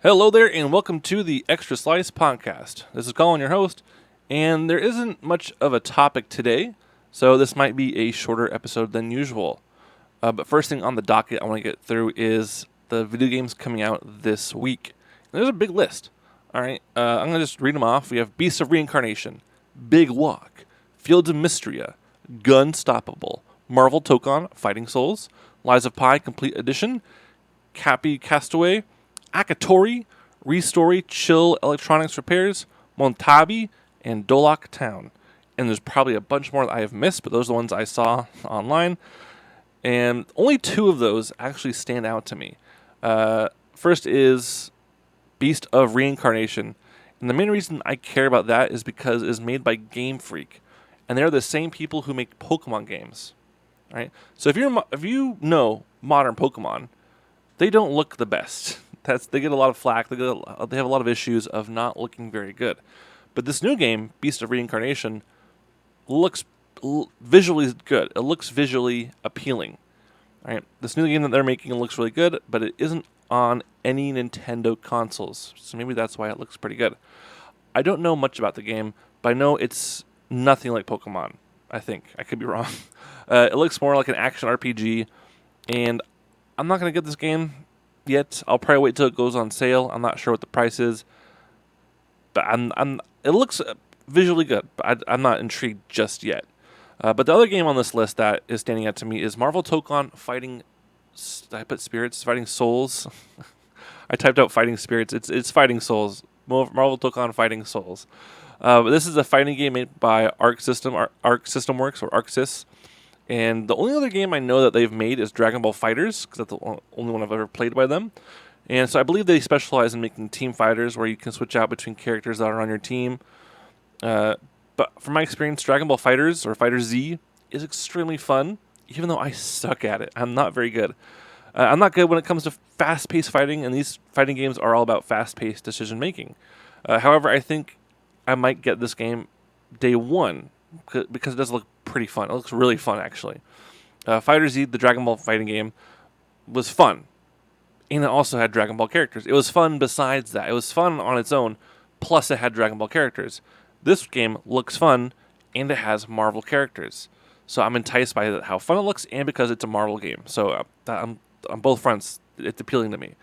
Hello there, and welcome to the Extra Slice podcast. This is Colin, your host, and there isn't much of a topic today, so this might be a shorter episode than usual. But first thing on the docket I want to get through is the video games coming out this week. And there's a big list. All right, I'm going to just read them off. We have Beasts of Reincarnation, Big Walk, Fields of Mystria, Gunstoppable, Marvel Tokon, Fighting Souls, Lies of Pi Complete Edition, Cappy Castaway, Akatori, Restory, Chill Electronics Repairs, Montabi, and Dolok Town. And there's probably a bunch more that I have missed, but those are the ones I saw online. And only two of those actually stand out to me. First is Beast of Reincarnation. And the main reason I care about that is because it is made by Game Freak. And they're the same people who make Pokemon games. Right? So if you know modern Pokemon, they don't look the best. They get a lot of flack. They have a lot of issues of not looking very good. But this new game, Beast of Reincarnation, looks visually good. It looks visually appealing. All right, this new game that they're making looks really good, but it isn't on any Nintendo consoles. So maybe that's why it looks pretty good. I don't know much about the game, but I know it's nothing like Pokemon. I think I could be wrong. It looks more like an action RPG, and I'm not going to get this game yet. I'll probably wait till it goes on sale. I'm not sure what the price is, but it looks visually good, but I'm not intrigued just yet. But the other game on this list that is standing out to me is Marvel Tokon Fighting. Did I put Spirits? Fighting Souls. I typed out Fighting Spirits. It's Fighting Souls. Marvel Tokon Fighting Souls. But this is a fighting game made by Arc System Works or ArcSys. And the only other game I know that they've made is Dragon Ball FighterZ, because that's the only one I've ever played by them. And so I believe they specialize in making team fighters where you can switch out between characters that are on your team. But from my experience, Dragon Ball FighterZ or FighterZ is extremely fun, even though I suck at it. I'm not very good. I'm not good when it comes to fast-paced fighting, and these fighting games are all about fast-paced decision-making. However, I think I might get this game day one, because it does look pretty fun. It looks really fun, actually. FighterZ, the Dragon Ball fighting game, was fun. And it also had Dragon Ball characters. It was fun besides that. It was fun on its own, plus it had Dragon Ball characters. This game looks fun, and it has Marvel characters. So I'm enticed by how fun it looks, and because it's a Marvel game. So on both fronts, it's appealing to me.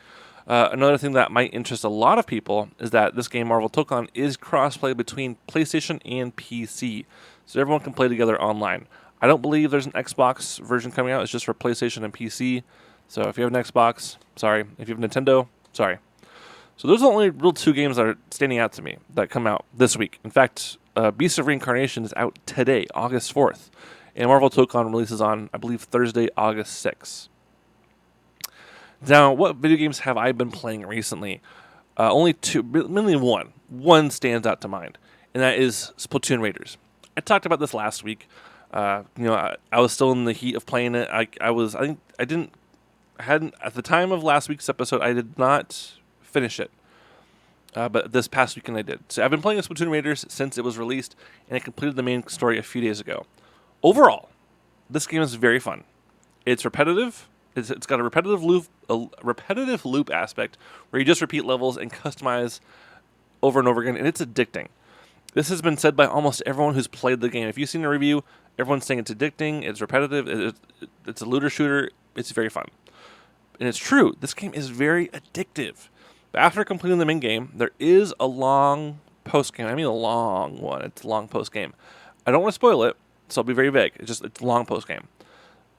Another thing that might interest a lot of people is that this game, Marvel Tokon, is cross-play between PlayStation and PC. So everyone can play together online. I don't believe there's an Xbox version coming out. It's just for PlayStation and PC. So if you have an Xbox, sorry. If you have Nintendo, sorry. So those are the only real two games that are standing out to me that come out this week. In fact, Beast of Reincarnation is out today, August 4th. And Marvel Tokon releases on, I believe, Thursday, August 6th. Now, what video games have I been playing recently? Only two, mainly one. One stands out to mind, and that is Splatoon Raiders. I talked about this last week. I was still in the heat of playing it. At the time of last week's episode, I did not finish it. But this past weekend I did. So I've been playing Splatoon Raiders since it was released, and I completed the main story a few days ago. Overall, this game is very fun. It's repetitive. It's got a repetitive loop aspect where you just repeat levels and customize over and over again, and it's addicting. This has been said by almost everyone who's played the game. If you've seen a review, everyone's saying it's addicting, it's repetitive, it's a looter shooter, it's very fun. And it's true, this game is very addictive. But after completing the main game, there is a long post-game. I mean a long one. It's a long post-game. I don't want to spoil it, so I'll be very vague. It's a long post-game.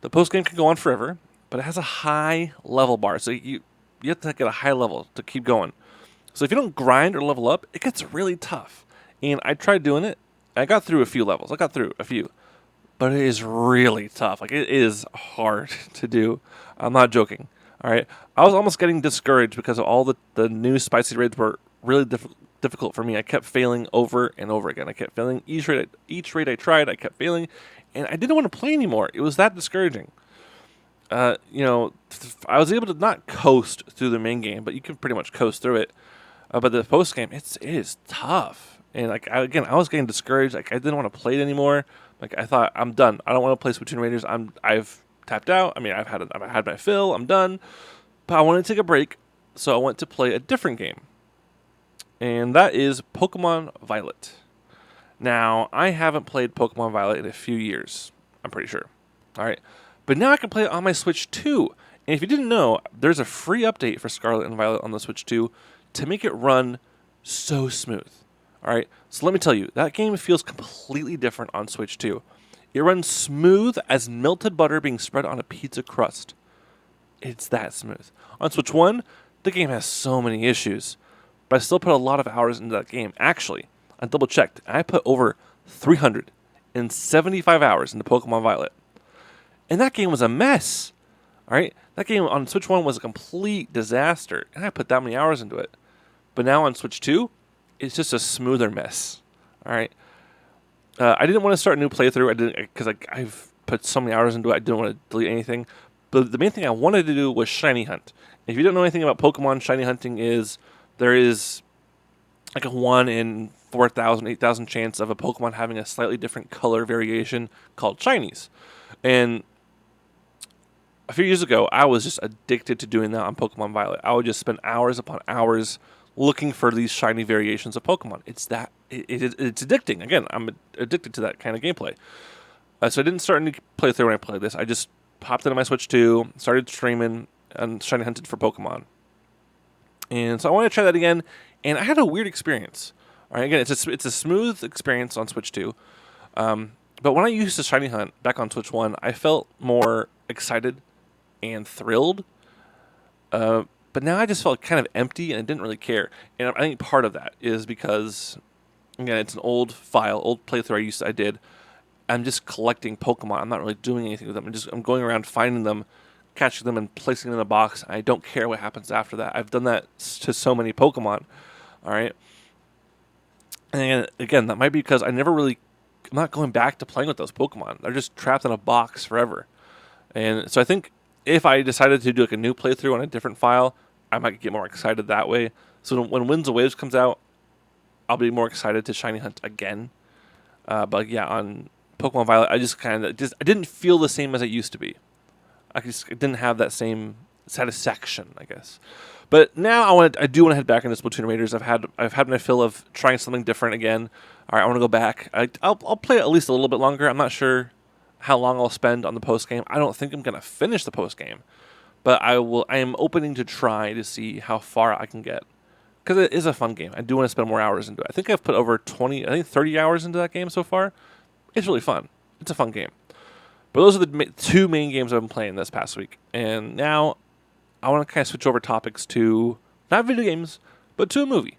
The post-game can go on forever, but it has a high level bar. So you have to get a high level to keep going. So if you don't grind or level up, it gets really tough. And I tried doing it. I got through a few levels. But it is really tough. Like, it is hard to do. I'm not joking. All right. I was almost getting discouraged because of all the new spicy raids were really difficult for me. I kept failing over and over again. I kept failing. Each raid I tried, I kept failing. And I didn't want to play anymore. It was that discouraging. I was able to not coast through the main game, but you can pretty much coast through it. But the post game, it is tough. And I was getting discouraged. Like, I didn't want to play it anymore. Like, I thought, I'm done. I don't want to play Splatoon Raiders. I've tapped out. I mean, I've had my fill. I'm done. But I wanted to take a break. so I went to play a different game, and that is Pokemon Violet. Now, I haven't played Pokemon Violet in a few years, I'm pretty sure. All right, but now I can play it on my Switch 2. And if you didn't know, there's a free update for Scarlet and Violet on the Switch 2 to make it run so smooth. All right, so let me tell you, that game feels completely different on Switch 2. It runs smooth as melted butter being spread on a pizza crust. It's that smooth. On Switch 1, the game has so many issues, but I still put a lot of hours into that game. Actually, I double checked. I put over 375 hours into Pokemon Violet. And that game was a mess. All right? That game on Switch 1 was a complete disaster, and I put that many hours into it. But now on Switch 2, it's just a smoother mess. All right? I didn't want to start a new playthrough. I didn't, because I've put so many hours into it. I didn't want to delete anything. But the main thing I wanted to do was shiny hunt. If you don't know anything about Pokemon, shiny hunting is there is like a 1 in 4,000, 8,000 chance of a Pokemon having a slightly different color variation called shinies. And a few years ago, I was just addicted to doing that on Pokemon Violet. I would just spend hours upon hours looking for these shiny variations of Pokemon. It's addicting. Again, I'm addicted to that kind of gameplay. So I didn't start a new playthrough when I played this. I just popped into my Switch 2, started streaming, and shiny hunted for Pokemon. And so I wanted to try that again, and I had a weird experience. All right, again, it's a smooth experience on Switch 2. But when I used to shiny hunt back on Switch 1, I felt more excited and thrilled. But now I just felt kind of empty and I didn't really care. And I think part of that is because, again, it's an old playthrough I did. I'm just collecting Pokemon. I'm not really doing anything with them. I'm going around finding them, catching them, and placing them in a box. I don't care what happens after that. I've done that to so many Pokemon. All right. And again, that might be because I'm not going back to playing with those Pokemon. They're just trapped in a box forever. And so I think if I decided to do like a new playthrough on a different file, I might get more excited that way. So when Winds and Waves comes out, I'll be more excited to shiny hunt again. But yeah, on Pokemon Violet, I didn't feel the same as it used to be. I didn't have that same satisfaction, I guess. But now I do want to head back into Splatoon Raiders. I've had my fill of trying something different again. All right, I want to go back. I'll play it at least a little bit longer. I'm not sure how long I'll spend on the post game. I don't think I'm gonna finish the post game, but I am opening to try to see how far I can get because it is a fun game. I do want to spend more hours into it. I think I've put over 30 hours into that game so far. It's really fun. It's a fun game. But those are the two main games I've been playing this past week, and now I want to kind of switch over topics to not video games, but to a movie.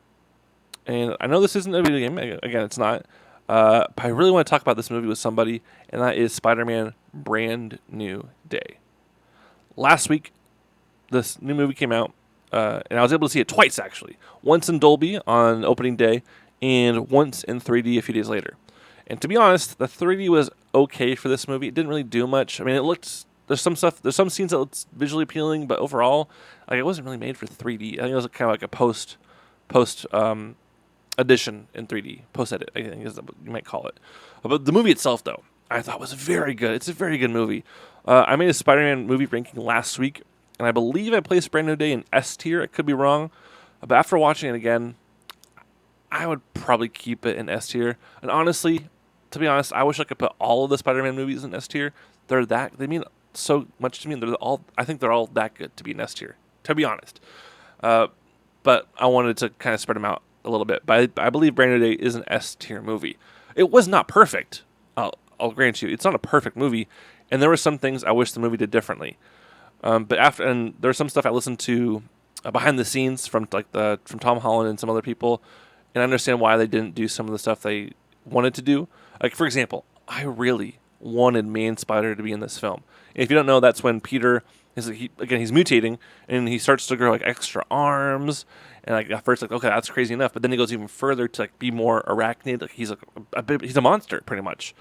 And I know this isn't a video game. Again, it's not. But I really want to talk about this movie with somebody, and that is Spider-Man Brand New Day. Last week, this new movie came out, and I was able to see it twice, actually. Once in Dolby on opening day, and once in 3D a few days later. And to be honest, the 3D was okay for this movie. It didn't really do much. I mean, there's some scenes that looked visually appealing, but overall, it wasn't really made for 3D. I think it was kind of like a post edition in 3D, post-edit, I think is what you might call it. But the movie itself, though, I thought was very good. It's a very good movie. I made a Spider-Man movie ranking last week, and I believe I placed Brand New Day in S tier. I could be wrong. But after watching it again, I would probably keep it in S tier. And honestly, to be honest, I wish I could put all of the Spider-Man movies in S tier. They mean so much to me. I think they're all that good to be in S tier, to be honest. But I wanted to kind of spread them out a little bit, but I believe Brand New Day is an S tier movie. It was not perfect. I'll grant you, it's not a perfect movie, and there were some things I wish the movie did differently. But there's some stuff I listened to behind the scenes from Tom Holland and some other people, and I understand why they didn't do some of the stuff they wanted to do. Like for example, I really wanted Man Spider to be in this film. And if you don't know, that's when Peter he's mutating and he starts to grow like extra arms. And at first, okay, that's crazy enough. But then he goes even further to be more arachnid. Like he's a monster, pretty much.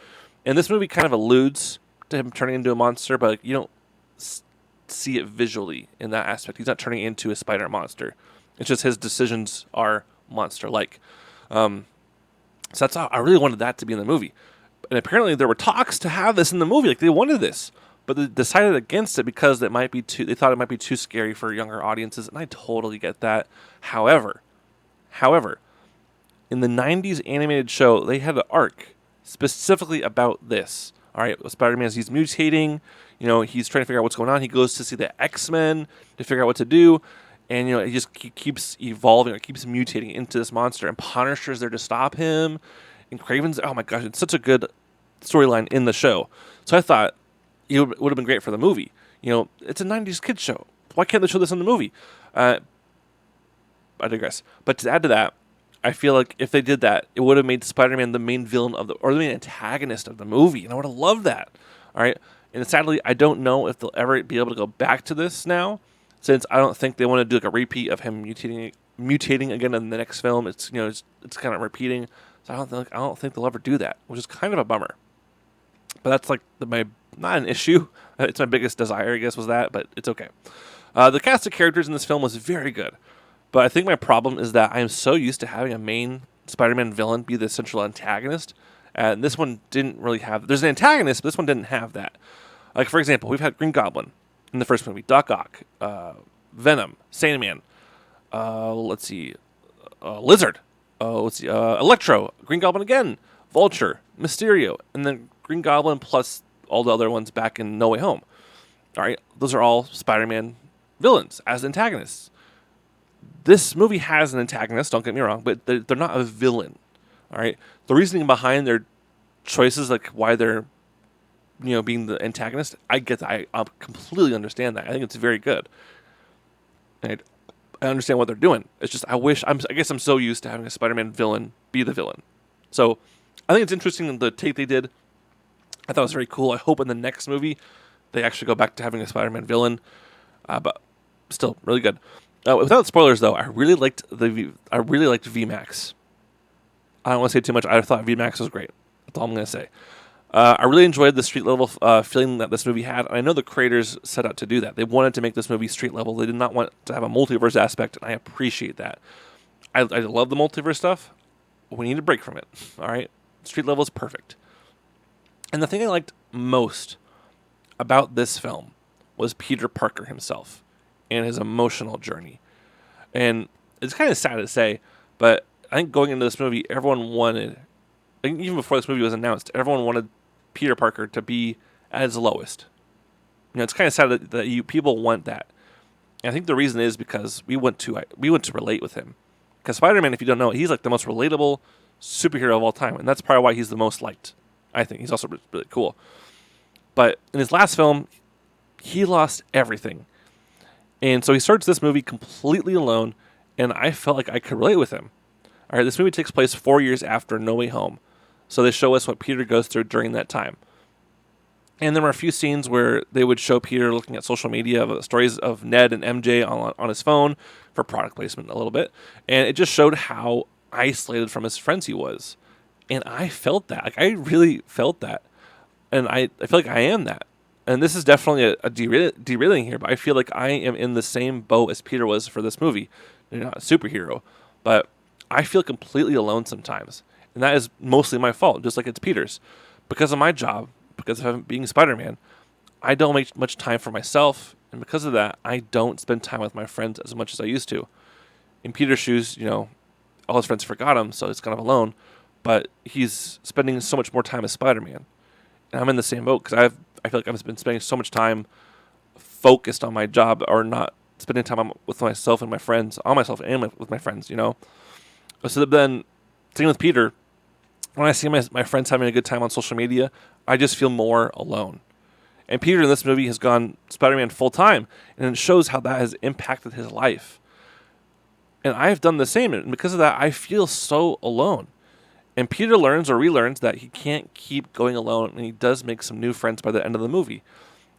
And this movie kind of alludes to him turning into a monster, but you don't see it visually in that aspect. He's not turning into a spider monster. It's just his decisions are monster-like. So that's how I really wanted that to be in the movie. And apparently there were talks to have this in the movie. Like they wanted this. but they decided against it because they thought it might be too scary for younger audiences, and I totally get that. However, in the 90s animated show, they had an arc specifically about this. All right, Spider-Man, as he's mutating, he's trying to figure out what's going on. He goes to see the X-Men to figure out what to do, and he keeps evolving, or keeps mutating into this monster. And Punisher's there to stop him, and Kraven's. Oh my gosh, it's such a good storyline in the show. So I thought it would have been great for the movie. It's a 90s kids show. Why can't they show this in the movie? I digress. But to add to that, I feel like if they did that, it would have made Spider-Man the main villain or the main antagonist of the movie, and I would have loved that. All right, and sadly, I don't know if they'll ever be able to go back to this now, since I don't think they want to do like a repeat of him mutating again in the next film. It's it's kind of repeating, so I don't think they'll ever do that, which is kind of a bummer. But that's like not an issue. It's my biggest desire, I guess, was that, but it's okay. The cast of characters in this film was very good. But I think my problem is that I am so used to having a main Spider-Man villain be the central antagonist. And this one didn't really have... There's an antagonist, but this one didn't have that. Like, for example, we've had Green Goblin in the first movie. Doc Ock. Venom. Sandman. Lizard. Electro. Green Goblin again. Vulture. Mysterio. And then Green Goblin plus all the other ones back in No Way Home. All right? Those are all Spider-Man villains as antagonists. This movie has an antagonist, don't get me wrong, but they're not a villain, all right? The reasoning behind their choices, like why they're, being the antagonist, I get that. I completely understand that. I think it's very good. And I understand what they're doing. It's just I guess I'm so used to having a Spider-Man villain be the villain. So I think it's interesting the take they did. I thought it was very cool. I hope in the next movie they actually go back to having a Spider-Man villain, but still really good. Without spoilers, though, I really liked VMAX. I don't want to say too much. I thought VMAX was great. That's all I'm going to say. I really enjoyed the street level feeling that this movie had. And I know the creators set out to do that. They wanted to make this movie street level. They did not want to have a multiverse aspect, and I appreciate that. I love the multiverse stuff. We need a break from it. All right, street level is perfect. And the thing I liked most about this film was Peter Parker himself and his emotional journey. And it's kind of sad to say, but I think going into this movie, even before this movie was announced, everyone wanted Peter Parker to be at his lowest. It's kind of sad that people want that. And I think the reason is because we want to relate with him. Because Spider-Man, if you don't know, he's like the most relatable superhero of all time, and that's probably why he's the most liked. I think he's also really cool. But in his last film, he lost everything. And so he starts this movie completely alone, and I felt like I could relate with him. All right, this movie takes place 4 years after No Way Home. So they show us what Peter goes through during that time. And there were a few scenes where they would show Peter looking at social media of stories of Ned and MJ on his phone for product placement a little bit. And it just showed how isolated from his friends he was. And I felt that. Like, I really felt that. And I feel like I am that. And this is definitely a derailing here, but I feel like I am in the same boat as Peter was for this movie. You're not a superhero, but I feel completely alone sometimes. And that is mostly my fault, just like it's Peter's. Because of my job, because of being Spider-Man, I don't make much time for myself. And because of that, I don't spend time with my friends as much as I used to. In Peter's shoes, all his friends forgot him, so he's kind of alone. But he's spending so much more time as Spider-Man. And I'm in the same boat because I feel like I've been spending so much time focused on my job or not spending time with myself and my friends, on myself and with my friends, So then, same with Peter, when I see my friends having a good time on social media, I just feel more alone. And Peter in this movie has gone Spider-Man full time, and it shows how that has impacted his life. And I've done the same, and because of that, I feel so alone. And Peter learns or relearns that he can't keep going alone, and he does make some new friends by the end of the movie.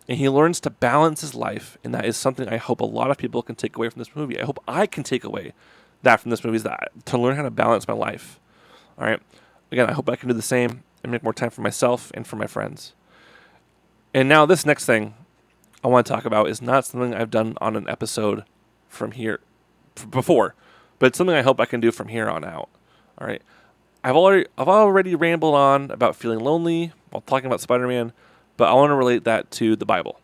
And he learns to balance his life, and that is something I hope a lot of people can take away from this movie. I hope I can take away that from this movie, is that to learn how to balance my life. All right? Again, I hope I can do the same and make more time for myself and for my friends. And now this next thing I want to talk about is not something I've done on an episode from here before, but it's something I hope I can do from here on out. All right? I've already rambled on about feeling lonely while talking about Spider-Man, but I want to relate that to the Bible.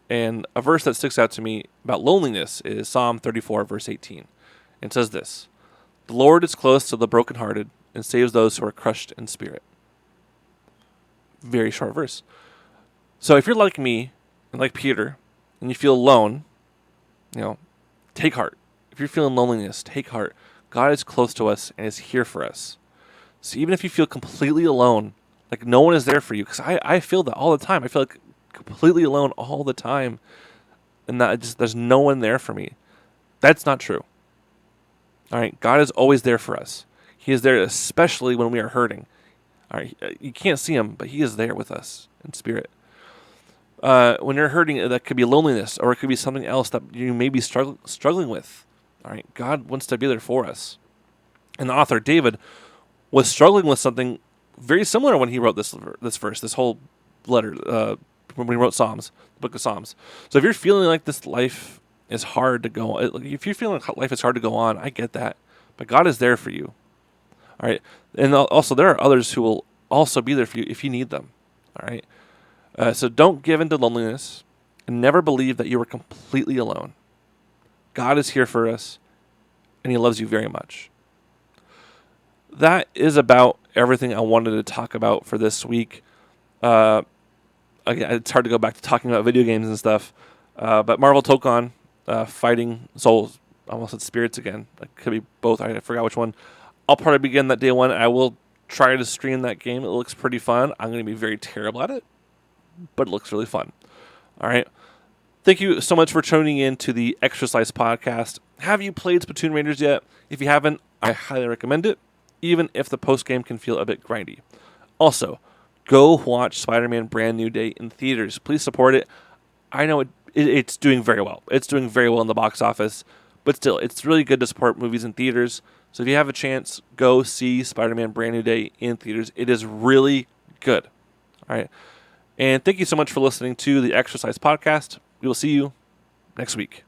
And a verse that sticks out to me about loneliness is Psalm 34, verse 18. It says this: "The Lord is close to the brokenhearted and saves those who are crushed in spirit." Very short verse. So if you're like me and like Peter and you feel alone, take heart. If you're feeling loneliness, take heart. God is close to us and is here for us. So even if you feel completely alone, like no one is there for you, because I feel that all the time. I feel like completely alone all the time, and that there's no one there for me. That's not true. All right, God is always there for us. He is there, especially when we are hurting. All right, you can't see him, but he is there with us in spirit. When you're hurting, that could be loneliness, or it could be something else that you may be struggling with. All right, God wants to be there for us. And the author David was struggling with something very similar when he wrote this verse, this whole letter, when he wrote Psalms, the book of Psalms. So if you're feeling like this life is hard to go, if you're feeling like life is hard to go on, I get that, but God is there for you. All right, and also there are others who will also be there for you if you need them. All right, so don't give in to loneliness, and never believe that you are completely alone. God is here for us, and he loves you very much. That is about everything I wanted to talk about for this week. Again, it's hard to go back to talking about video games and stuff, but Marvel Tokon, fighting souls, I almost said spirits again. It could be both. I forgot which one. I'll probably begin that day one. I will try to stream that game. It looks pretty fun. I'm going to be very terrible at it, but it looks really fun. All right. Thank you so much for tuning in to the Extra Slice podcast. Have you played Splatoon Raiders yet? If you haven't, I highly recommend it, even if the post-game can feel a bit grindy. Also, go watch Spider-Man Brand New Day in theaters. Please support it. I know it's doing very well. It's doing very well in the box office, but still, it's really good to support movies in theaters. So if you have a chance, go see Spider-Man Brand New Day in theaters. It is really good. All right. And thank you so much for listening to the Extra Slice podcast. We will see you next week.